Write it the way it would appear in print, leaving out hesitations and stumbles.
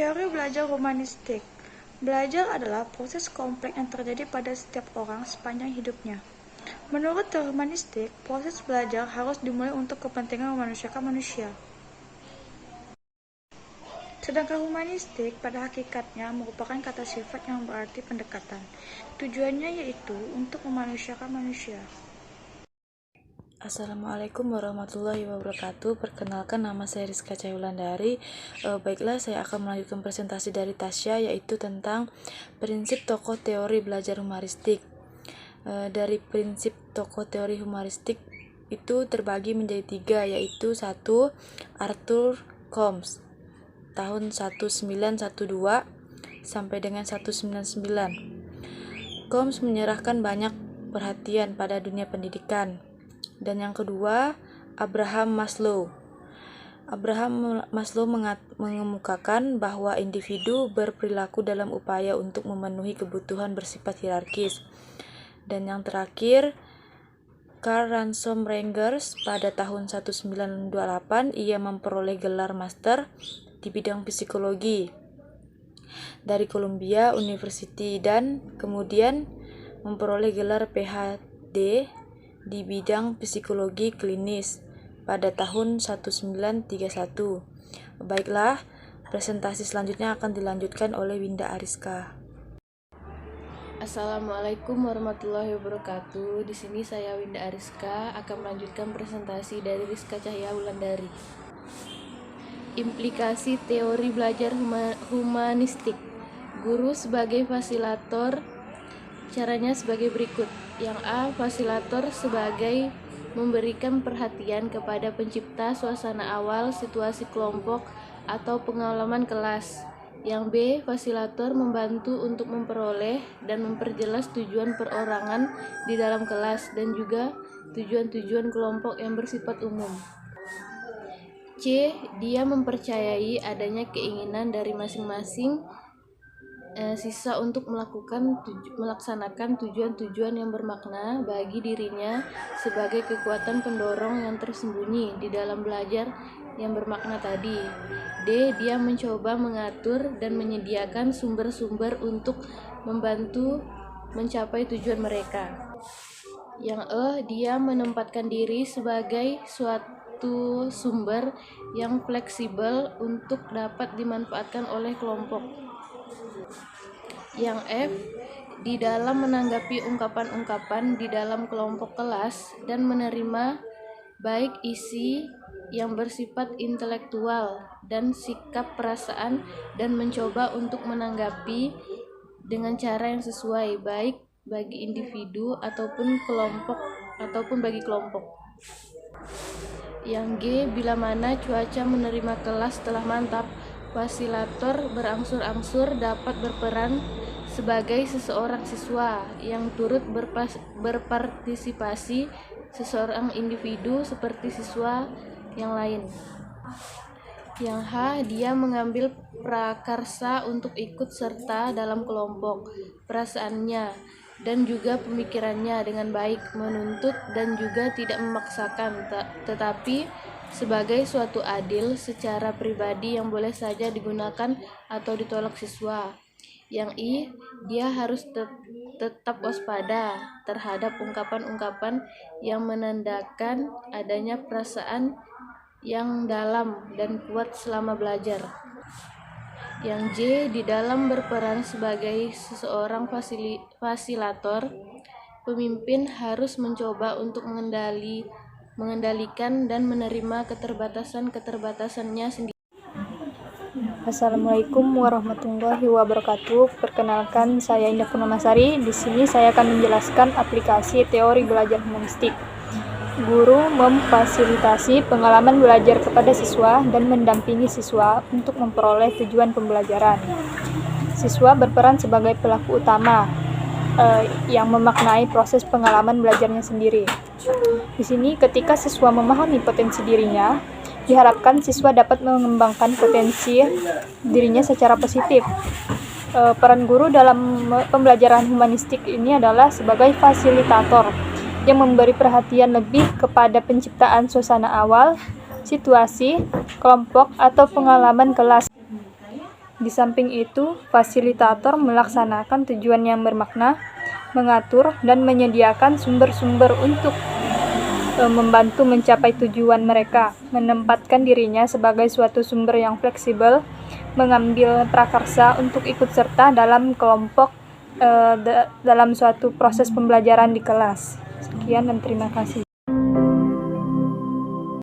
Teori belajar humanistik. Belajar adalah proses kompleks yang terjadi pada setiap orang sepanjang hidupnya. Menurut teori humanistik, proses belajar harus dimulai untuk kepentingan memanusiakan manusia. Sedangkan humanistik pada hakikatnya merupakan kata sifat yang berarti pendekatan. Tujuannya yaitu untuk memanusiakan manusia. Assalamualaikum warahmatullahi wabarakatuh. Perkenalkan, nama saya Rizka Cahayulandari. Baiklah, saya akan melanjutkan presentasi dari Tasya, yaitu tentang prinsip tokoh teori belajar humanistik. Dari prinsip tokoh teori humanistik itu terbagi menjadi 3, yaitu 1. Arthur Combs tahun 1912 sampai dengan 1999. Combs menyerahkan banyak perhatian pada dunia pendidikan. Dan yang kedua, Abraham Maslow. Abraham Maslow mengemukakan bahwa individu berperilaku dalam upaya untuk memenuhi kebutuhan bersifat hierarkis. Dan yang terakhir, Karl Ransom Rangers pada tahun 1928 ia memperoleh gelar master di bidang psikologi dari Columbia University dan kemudian memperoleh gelar PhD di bidang psikologi klinis pada tahun 1931. Baiklah, presentasi selanjutnya akan dilanjutkan oleh Winda Ariska. Assalamualaikum warahmatullahi wabarakatuh. Di sini saya Winda Ariska akan melanjutkan presentasi dari Rizka Cahayaulandari. Implikasi teori belajar humanistik. Guru sebagai fasilitator. Caranya sebagai berikut. Yang A, fasilitator sebagai memberikan perhatian kepada pencipta suasana awal, situasi kelompok, atau pengalaman kelas. Yang B, fasilitator membantu untuk memperoleh dan memperjelas tujuan perorangan di dalam kelas dan juga tujuan-tujuan kelompok yang bersifat umum. C, dia mempercayai adanya keinginan dari masing-masing siswa untuk melaksanakan tujuan-tujuan yang bermakna bagi dirinya sebagai kekuatan pendorong yang tersembunyi di dalam belajar yang bermakna tadi. D, dia mencoba mengatur dan menyediakan sumber-sumber untuk membantu mencapai tujuan mereka. Yang E, dia menempatkan diri sebagai suatu sumber yang fleksibel untuk dapat dimanfaatkan oleh kelompok. Yang F, di dalam menanggapi ungkapan-ungkapan di dalam kelompok kelas dan menerima baik isi yang bersifat intelektual dan sikap perasaan dan mencoba untuk menanggapi dengan cara yang sesuai baik bagi individu ataupun bagi kelompok. Yang G, bila mana cuaca menerima kelas telah mantap, fasilitator berangsur-angsur dapat berperan sebagai seseorang siswa yang turut berpartisipasi seseorang individu seperti siswa yang lain. Yang H, dia mengambil prakarsa untuk ikut serta dalam kelompok, perasaannya dan juga pemikirannya dengan baik, menuntut dan juga tidak memaksakan, tetapi sebagai suatu adil secara pribadi yang boleh saja digunakan atau ditolak siswa. Yang I, dia harus tetap waspada terhadap ungkapan-ungkapan yang menandakan adanya perasaan yang dalam dan kuat selama belajar. Yang J, di dalam berperan sebagai seseorang fasilitator, pemimpin harus mencoba untuk mengendalikan dan menerima keterbatasan-keterbatasannya sendiri. Assalamualaikum warahmatullahi wabarakatuh. Perkenalkan, saya Indah Purnamasari. Di sini saya akan menjelaskan aplikasi teori belajar humanistik. Guru memfasilitasi pengalaman belajar kepada siswa dan mendampingi siswa untuk memperoleh tujuan pembelajaran. Siswa berperan sebagai pelaku utama yang memaknai proses pengalaman belajarnya sendiri. Di sini, ketika siswa memahami potensi dirinya, diharapkan siswa dapat mengembangkan potensi dirinya secara positif. Peran guru dalam pembelajaran humanistik ini adalah sebagai fasilitator yang memberi perhatian lebih kepada penciptaan suasana awal, situasi, kelompok, atau pengalaman kelas. Di samping itu, fasilitator melaksanakan tujuan yang bermakna, mengatur dan menyediakan sumber-sumber untuk membantu mencapai tujuan mereka, menempatkan dirinya sebagai suatu sumber yang fleksibel, mengambil prakarsa untuk ikut serta dalam kelompok dalam suatu proses pembelajaran di kelas. Sekian dan terima kasih.